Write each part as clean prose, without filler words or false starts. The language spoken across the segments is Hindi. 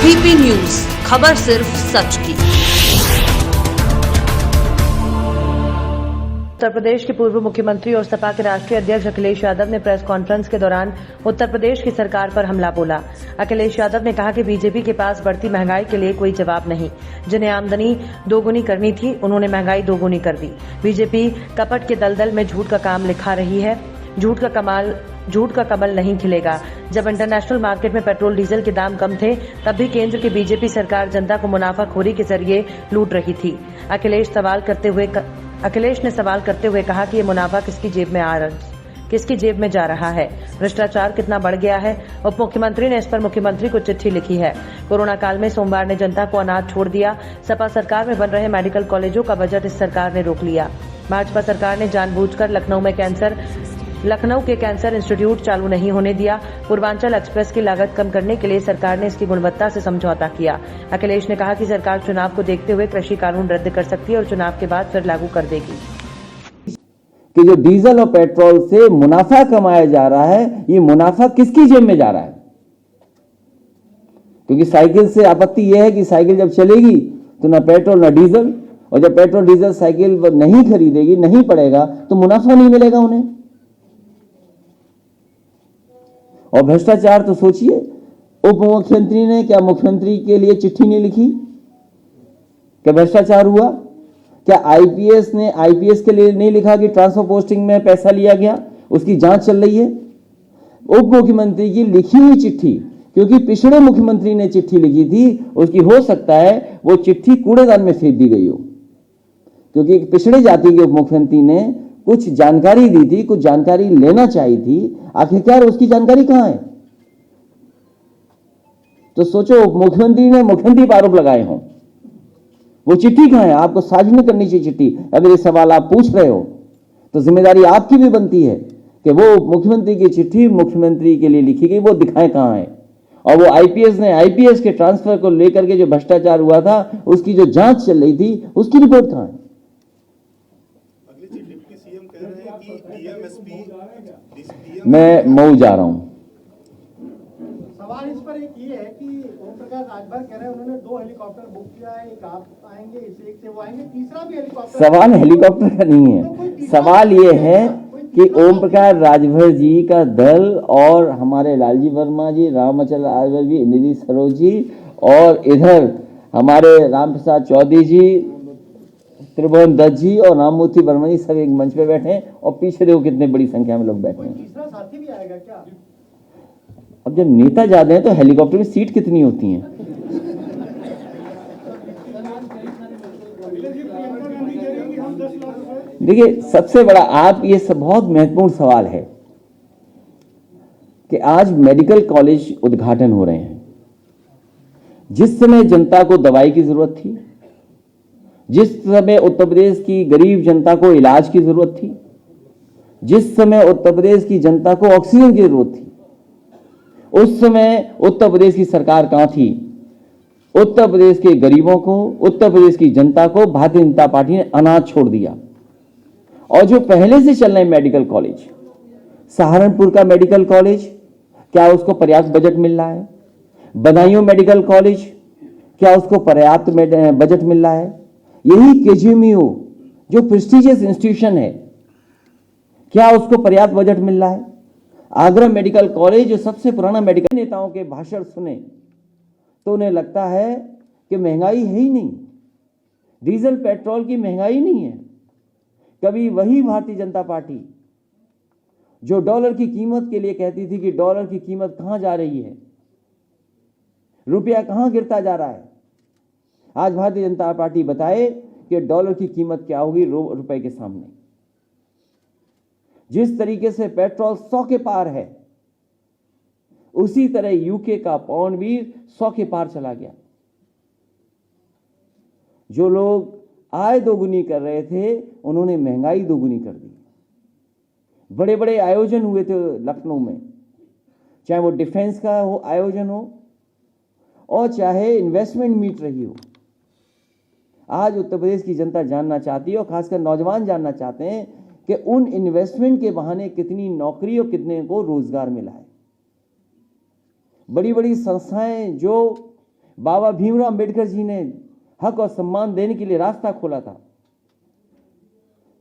एबीपी न्यूज, खबर सिर्फ सच की। उत्तर प्रदेश के पूर्व मुख्यमंत्री और सपा के राष्ट्रीय अध्यक्ष अखिलेश यादव ने प्रेस कॉन्फ्रेंस के दौरान उत्तर प्रदेश की सरकार पर हमला बोला। अखिलेश यादव ने कहा कि बीजेपी के पास बढ़ती महंगाई के लिए कोई जवाब नहीं। जिन्हें आमदनी दोगुनी करनी थी, उन्होंने महंगाई दोगुनी कर दी। बीजेपी कपट के दलदल में झूठ का काम लिखा रही है। झूठ का कमल नहीं खिलेगा। जब इंटरनेशनल मार्केट में पेट्रोल डीजल के दाम कम थे, तब भी केंद्र की बीजेपी सरकार जनता को मुनाफाखोरी के जरिए लूट रही थी। अखिलेश ने सवाल करते हुए कहा कि ये मुनाफा किसकी जेब में जा रहा है। भ्रष्टाचार कितना बढ़ गया है। उप मुख्यमंत्री ने इस पर मुख्यमंत्री को चिट्ठी लिखी है। कोरोना काल में सोमवार ने जनता को अनाज छोड़ दिया। सपा सरकार में बन रहे मेडिकल कॉलेजों का बजट इस सरकार ने रोक लिया। भाजपा सरकार ने जानबूझकर लखनऊ के कैंसर इंस्टीट्यूट चालू नहीं होने दिया। पूर्वांचल एक्सप्रेस की लागत कम करने के लिए सरकार ने इसकी गुणवत्ता से समझौता किया। अखिलेश ने कहा कि सरकार चुनाव को देखते हुए कृषि कानून रद्द कर सकती है और चुनाव के बाद फिर लागू कर देगी। कि जो डीजल और पेट्रोल से मुनाफा कमाया जा रहा है, ये मुनाफा किसकी जेब में जा रहा है? क्योंकि साइकिल से आपत्ति यह है कि साइकिल जब चलेगी तो ना पेट्रोल ना डीजल, और जब पेट्रोल डीजल साइकिल नहीं खरीदेगी, नहीं पड़ेगा, तो मुनाफा नहीं मिलेगा उन्हें। और भ्रष्टाचार तो सोचिए, उप मुख्यमंत्री ने क्या मुख्यमंत्री के लिए चिट्ठी नहीं लिखी? क्या भ्रष्टाचार हुआ? क्या आईपीएस ने आईपीएस के लिए नहीं लिखा कि ट्रांसफर पोस्टिंग में पैसा लिया गया, उसकी जांच चल रही है? उप मुख्यमंत्री की लिखी हुई चिट्ठी, क्योंकि पिछड़े मुख्यमंत्री ने चिट्ठी लिखी थी, उसकी हो सकता है वो चिट्ठी कूड़ेदान में फेंक दी गई हो, क्योंकि पिछड़े जाति के उप मुख्यमंत्री ने कुछ जानकारी दी थी, कुछ जानकारी लेना चाहिए थी। आखिरकार उसकी जानकारी कहां है? तो सोचो, मुख्यमंत्री ने मुख्यमंत्री पर आरोप लगाए हों, वो चिट्ठी कहां है? आपको सार्वजनिक करनी चाहिए चिट्ठी। अगर ये सवाल आप पूछ रहे हो तो जिम्मेदारी आपकी भी बनती है कि वो मुख्यमंत्री की चिट्ठी मुख्यमंत्री के लिए लिखी गई, वो दिखाएं कहां है। और वो आईपीएस के ट्रांसफर को लेकर के जो भ्रष्टाचार हुआ था, उसकी जो जांच चल रही थी, उसकी रिपोर्ट कहां है? मैं मऊ जा रहा हूं। सवाल इस पर एक ये है कि ओम प्रकाश राजभर कह रहे हैं उन्होंने 2 हेलीकॉप्टर बुक किया है, एक आप आएंगे, एक से वो आएंगे, तीसरा भी हेलीकॉप्टर। सवाल हेलीकॉप्टर का नहीं है। सवाल ये है कि ओम प्रकाश राजभर जी का दल और हमारे लालजी वर्मा जी, रामचंद्र राजभर जी, निधि सरोज जी, और इधर हमारे रामप्रसाद चौधरी जी, त्रिभुवन दत्त जी और राममूर्ति वर्मा जी सब एक मंच पे बैठे हैं, और पीछे देखो कितने बड़ी संख्या में लोग बैठे हैं। तीसरा साथी भी आएगा क्या? अब जब नेता जाते हैं तो हेलीकॉप्टर में सीट कितनी होती हैं? देखिए, सबसे बड़ा ये सब बहुत महत्वपूर्ण सवाल है कि आज मेडिकल कॉलेज उद्घाटन हो रहे हैं। जिस समय जनता को दवाई की जरूरत थी, जिस समय उत्तर प्रदेश की गरीब जनता को इलाज की जरूरत थी, जिस समय उत्तर प्रदेश की जनता को ऑक्सीजन की जरूरत थी, उस समय उत्तर प्रदेश की सरकार कहां थी? उत्तर प्रदेश के गरीबों को, उत्तर प्रदेश की जनता को भारतीय जनता पार्टी ने अनाथ छोड़ दिया। और जो पहले से चल रहे मेडिकल कॉलेज, सहारनपुर का मेडिकल कॉलेज, क्या उसको पर्याप्त बजट मिल रहा है? बदायूं मेडिकल कॉलेज, क्या उसको पर्याप्त बजट मिल रहा है? यही केजीएमयू जो प्रेस्टिजियस इंस्टीट्यूशन है, क्या उसको पर्याप्त बजट मिल रहा है? आगरा मेडिकल कॉलेज जो सबसे पुराना मेडिकल, नेताओं के भाषण सुने तो उन्हें लगता है कि महंगाई है ही नहीं, डीजल पेट्रोल की महंगाई नहीं है। कभी वही भारतीय जनता पार्टी जो डॉलर की कीमत के लिए कहती थी कि डॉलर की कीमत कहां जा रही है, रुपया कहां गिरता जा रहा है, आज भारतीय जनता पार्टी बताए कि डॉलर की कीमत क्या होगी रुपए के सामने। जिस तरीके से पेट्रोल 100 के पार है, उसी तरह यूके का पाउंड भी 100 के पार चला गया। जो लोग आय दोगुनी कर रहे थे, उन्होंने महंगाई दोगुनी कर दी। बड़े बड़े आयोजन हुए थे लखनऊ में, चाहे वो डिफेंस का आयोजन हो और चाहे इन्वेस्टमेंट मीट रही हो। आज उत्तर प्रदेश की जनता जानना चाहती है और खासकर नौजवान जानना चाहते हैं कि उन इन्वेस्टमेंट के बहाने कितनी नौकरी और कितने को रोजगार मिला है। बड़ी बड़ी संस्थाएं जो बाबा भीमराव अंबेडकर जी ने हक और सम्मान देने के लिए रास्ता खोला था।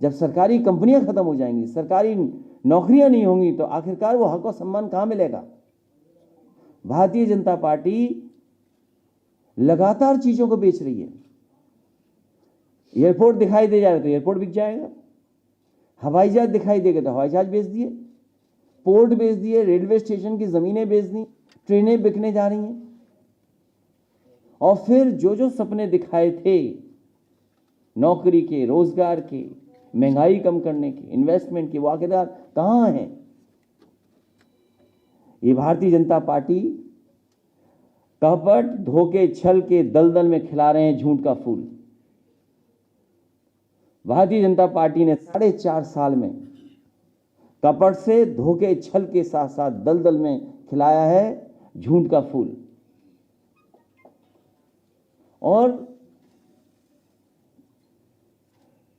जब सरकारी कंपनियां खत्म हो जाएंगी, सरकारी नौकरियां नहीं होंगी, तो आखिरकार वो हक और सम्मान कहां मिलेगा? भारतीय जनता पार्टी लगातार चीजों को बेच रही है। एयरपोर्ट दिखाई दे जाएगा तो एयरपोर्ट बिक जाएगा, हवाई जहाज दिखाई देगा तो हवाई जहाज बेच दिए, पोर्ट बेच दिए, रेलवे स्टेशन की जमीनें बेच दी, ट्रेनें बिकने जा रही हैं। और फिर जो जो सपने दिखाए थे नौकरी के, रोजगार के, महंगाई कम करने के, इन्वेस्टमेंट के, वो आखिरकार कहां हैं? ये भारतीय जनता पार्टी कपट, धोखे, छल के दलदल में खिला रहे हैं झूठ का फूल। भारतीय जनता पार्टी ने 4.5 साल में कपट से, धोखे, छल के साथ साथ दलदल में खिलाया है झूठ का फूल। और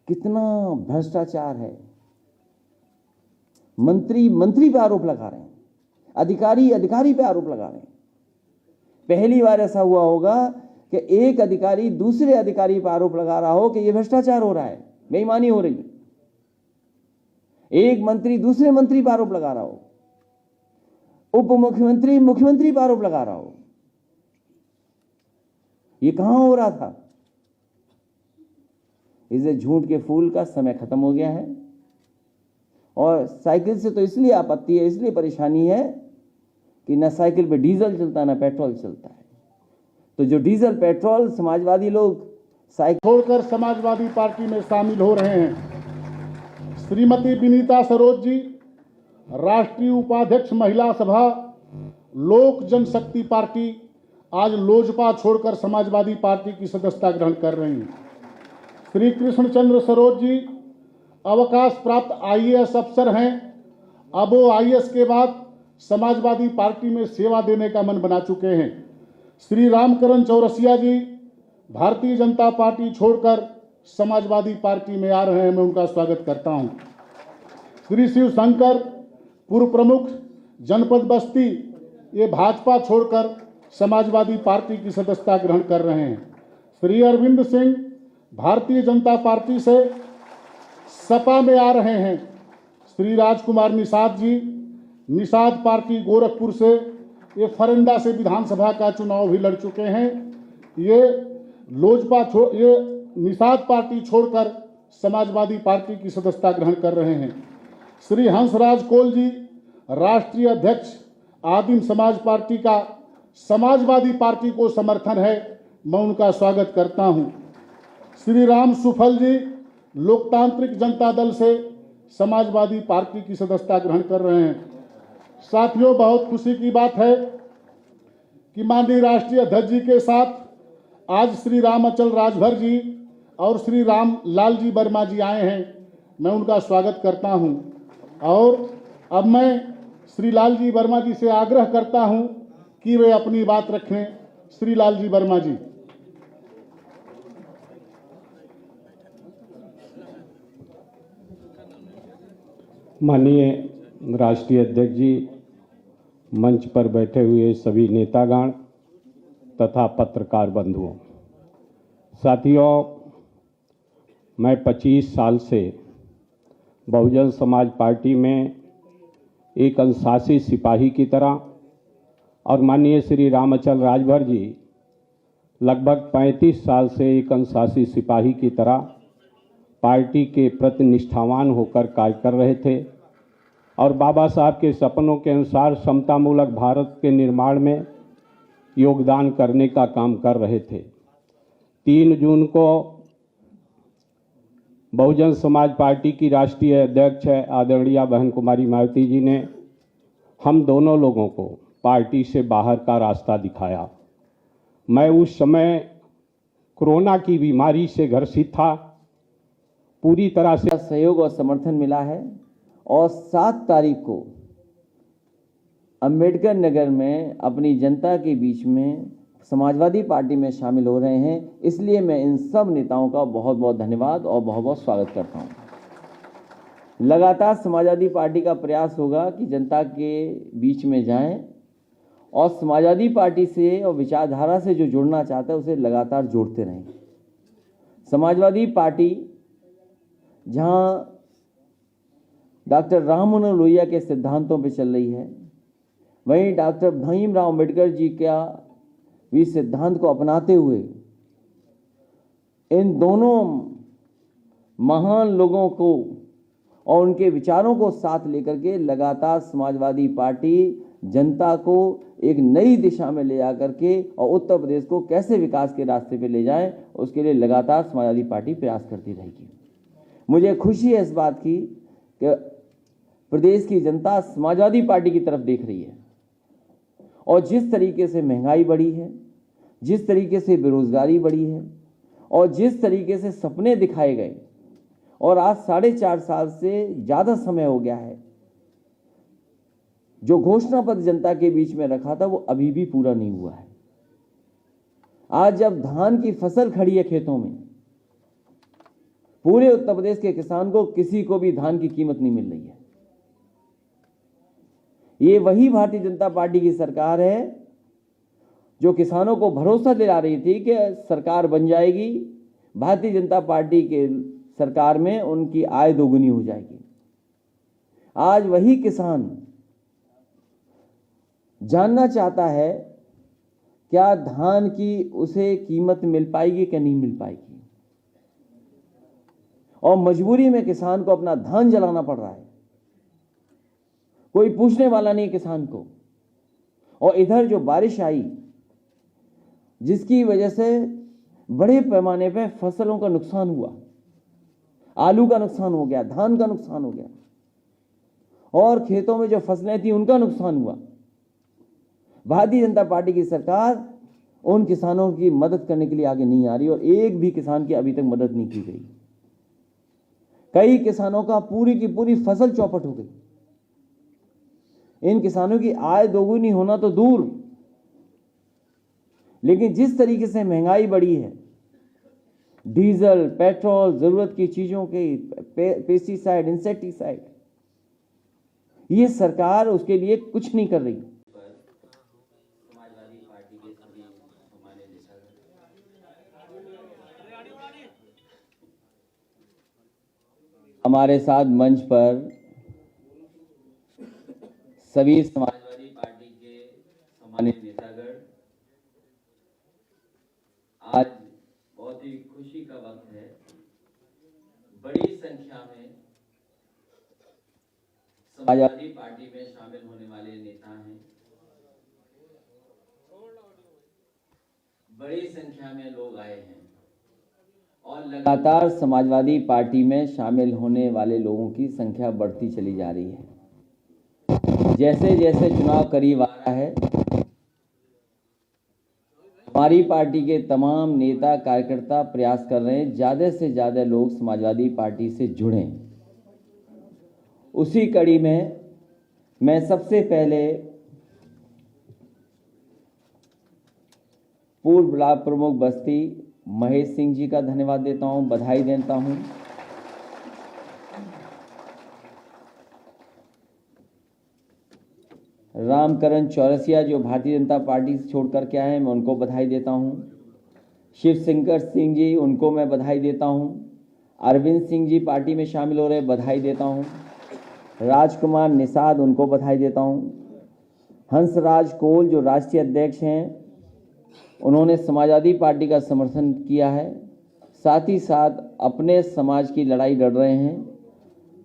कितना भ्रष्टाचार है। मंत्री पे आरोप लगा रहे हैं, अधिकारी पे आरोप लगा रहे हैं। पहली बार ऐसा हुआ होगा कि एक अधिकारी दूसरे अधिकारी पर आरोप लगा रहा हो कि यह भ्रष्टाचार हो रहा है, बेईमानी हो रही है। एक मंत्री दूसरे मंत्री पर आरोप लगा रहा हो, उप मुख्यमंत्री मुख्यमंत्री पर आरोप लगा रहा हो। यह कहां हो रहा था? इसे झूठ के फूल का समय खत्म हो गया है। और साइकिल से तो इसलिए आपत्ति है, इसलिए परेशानी है कि न साइकिल पे डीजल चलता है, न पेट्रोल चलता है। तो जो डीजल पेट्रोल समाजवादी लोग साइकिल छोड़कर समाजवादी पार्टी में शामिल हो रहे हैं। श्रीमती विनीता सरोज जी राष्ट्रीय उपाध्यक्ष महिला सभा लोक जनशक्ति पार्टी आज लोजपा छोड़कर समाजवादी पार्टी की सदस्यता ग्रहण कर रही हैं। श्री कृष्णचंद्र सरोज जी अवकाश प्राप्त आईएएस अफसर हैं। अब वो आईएएस के बाद समाजवादी पार्टी में सेवा देने का मन बना चुके हैं। श्री रामकरण चौरसिया जी भारतीय जनता पार्टी छोड़कर समाजवादी पार्टी में आ रहे हैं, मैं उनका स्वागत करता हूं। श्री शिव शंकर पूर्व प्रमुख जनपद बस्ती, ये भाजपा छोड़कर समाजवादी पार्टी की सदस्यता ग्रहण कर रहे हैं। श्री अरविंद सिंह भारतीय जनता पार्टी से सपा में आ रहे हैं। श्री राजकुमार निषाद जी निषाद पार्टी गोरखपुर से, ये फरंडा से विधानसभा का चुनाव भी लड़ चुके हैं। ये ये निषाद पार्टी छोड़कर समाजवादी पार्टी की सदस्यता ग्रहण कर रहे हैं। श्री हंसराज कोल जी राष्ट्रीय अध्यक्ष आदिम समाज पार्टी का समाजवादी पार्टी को समर्थन है, मैं उनका स्वागत करता हूं। श्री राम सुफल जी लोकतांत्रिक जनता दल से समाजवादी पार्टी की सदस्यता ग्रहण कर रहे हैं। साथियों, बहुत खुशी की बात है कि माननीय राष्ट्रीय अध्यक्ष जी के साथ आज श्री राम अचल राजभर जी और श्री राम लाल जी वर्मा जी आए हैं, मैं उनका स्वागत करता हूं। और अब मैं श्री लाल जी वर्मा जी से आग्रह करता हूं कि वे अपनी बात रखें। श्री लाल जी वर्मा जी। माननीय राष्ट्रीय अध्यक्ष जी, मंच पर बैठे हुए सभी नेतागण तथा पत्रकार बंधुओं, साथियों, मैं 25 साल से बहुजन समाज पार्टी में एक अनुशासित सिपाही की तरह और माननीय श्री रामअचल राजभर जी लगभग 35 साल से एक अनुशासित सिपाही की तरह पार्टी के प्रति निष्ठावान होकर कार्य कर रहे थे और बाबा साहब के सपनों के अनुसार समतामूलक भारत के निर्माण में योगदान करने का काम कर रहे थे। 3 जून को बहुजन समाज पार्टी की राष्ट्रीय अध्यक्ष आदरणीय बहन कुमारी मायावती जी ने हम दोनों लोगों को पार्टी से बाहर का रास्ता दिखाया। मैं उस समय कोरोना की बीमारी से ग्रसित था। पूरी तरह से सहयोग और समर्थन मिला है और 7 तारीख को अंबेडकर नगर में अपनी जनता के बीच में समाजवादी पार्टी में शामिल हो रहे हैं। इसलिए मैं इन सब नेताओं का बहुत बहुत धन्यवाद और बहुत बहुत स्वागत करता हूं। लगातार समाजवादी पार्टी का प्रयास होगा कि जनता के बीच में जाएं और समाजवादी पार्टी से और विचारधारा से जो जुड़ना चाहता है उसे लगातार जोड़ते रहें। समाजवादी पार्टी जहां डॉक्टर राम मनोहर लोहिया के सिद्धांतों पर चल रही है, वहीं डॉक्टर भीमराव अम्बेडकर जी का भी सिद्धांत को अपनाते हुए इन दोनों महान लोगों को और उनके विचारों को साथ लेकर के लगातार समाजवादी पार्टी जनता को एक नई दिशा में ले जाकर के और उत्तर प्रदेश को कैसे विकास के रास्ते पे ले जाए, उसके लिए लगातार समाजवादी पार्टी प्रयास करती रहेगी। मुझे खुशी है इस बात की कि प्रदेश की जनता समाजवादी पार्टी की तरफ देख रही है और जिस तरीके से महंगाई बढ़ी है, जिस तरीके से बेरोजगारी बढ़ी है और जिस तरीके से सपने दिखाए गए और आज 4.5 साल से ज़्यादा समय हो गया है, जो घोषणा पत्र जनता के बीच में रखा था वो अभी भी पूरा नहीं हुआ है। आज जब धान की फसल खड़ी है खेतों में, पूरे उत्तर प्रदेश के किसान को किसी को भी धान की कीमत नहीं मिल रही है। ये वही भारतीय जनता पार्टी की सरकार है जो किसानों को भरोसा दिला रही थी कि सरकार बन जाएगी, भारतीय जनता पार्टी के सरकार में उनकी आय दोगुनी हो जाएगी। आज वही किसान जानना चाहता है क्या धान की उसे कीमत मिल पाएगी कि नहीं मिल पाएगी, और मजबूरी में किसान को अपना धान जलाना पड़ रहा है। कोई पूछने वाला नहीं किसान को। और इधर जो बारिश आई जिसकी वजह से बड़े पैमाने पे फसलों का नुकसान हुआ, आलू का नुकसान हो गया, धान का नुकसान हो गया और खेतों में जो फसलें थी उनका नुकसान हुआ। भारतीय जनता पार्टी की सरकार उन किसानों की मदद करने के लिए आगे नहीं आ रही और एक भी किसान की अभी तक मदद नहीं की गई। कई किसानों का पूरी की पूरी फसल चौपट हो गई। इन किसानों की आय दोगुनी होना तो दूर, लेकिन जिस तरीके से महंगाई बढ़ी है, डीजल, पेट्रोल, जरूरत की चीजों के पेस्टिसाइड, इंसेक्टिसाइड, ये सरकार उसके लिए कुछ नहीं कर रही। हमारे साथ मंच पर सभी समाजवादी पार्टी के सम्मानित नेतागण, आज बहुत ही खुशी का वक्त है। बड़ी संख्या में समाजवादी पार्टी में शामिल होने वाले नेता हैं, बड़ी संख्या में लोग आए हैं और लगातार समाजवादी पार्टी में शामिल होने वाले लोगों की संख्या बढ़ती चली जा रही है। जैसे जैसे चुनाव करीब आ रहा है, हमारी पार्टी के तमाम नेता कार्यकर्ता प्रयास कर रहे हैं ज़्यादा से ज़्यादा लोग समाजवादी पार्टी से जुड़ें। उसी कड़ी में मैं सबसे पहले पूर्व ब्लॉक प्रमुख बस्ती महेश सिंह जी का धन्यवाद देता हूं, बधाई देता हूं। रामकरण चौरसिया जो भारतीय जनता पार्टी से छोड़ करके आए हैं, मैं उनको बधाई देता हूं। शिवशंकर सिंह जी, उनको मैं बधाई देता हूं। अरविंद सिंह जी पार्टी में शामिल हो रहे, बधाई देता हूं। राजकुमार निषाद, उनको बधाई देता हूं। हंसराज कोल जो राष्ट्रीय अध्यक्ष हैं, उन्होंने समाजवादी पार्टी का समर्थन किया है, साथ ही साथ अपने समाज की लड़ाई लड़ रहे हैं।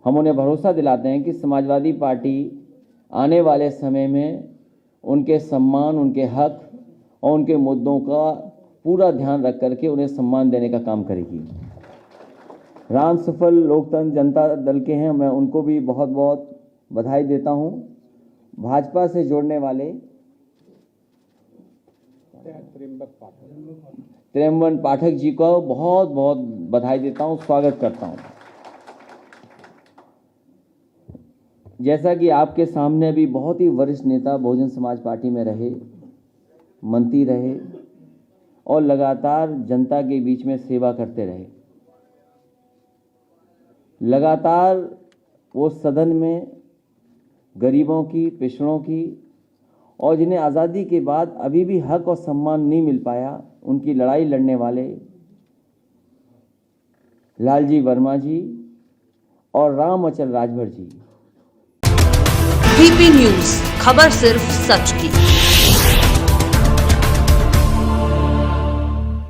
हम उन्हें भरोसा दिलाते हैं कि समाजवादी पार्टी आने वाले समय में उनके सम्मान, उनके हक और उनके मुद्दों का पूरा ध्यान रख करके उन्हें सम्मान देने का काम करेगी। राम सफल लोकतंत्र जनता दल के हैं, मैं उनको भी बहुत बहुत बधाई देता हूं। भाजपा से जोड़ने वाले त्रियम्बन पाठक जी को बहुत बहुत बधाई देता हूं, स्वागत करता हूं। जैसा कि आपके सामने भी बहुत ही वरिष्ठ नेता बहुजन समाज पार्टी में रहे, मंत्री रहे और लगातार जनता के बीच में सेवा करते रहे। लगातार वो सदन में गरीबों की, पिछड़ों की और जिन्हें आज़ादी के बाद अभी भी हक और सम्मान नहीं मिल पाया, उनकी लड़ाई लड़ने वाले लालजी वर्मा जी और राम अचल राजभर जी। VP न्यूज, खबर सिर्फ सच की।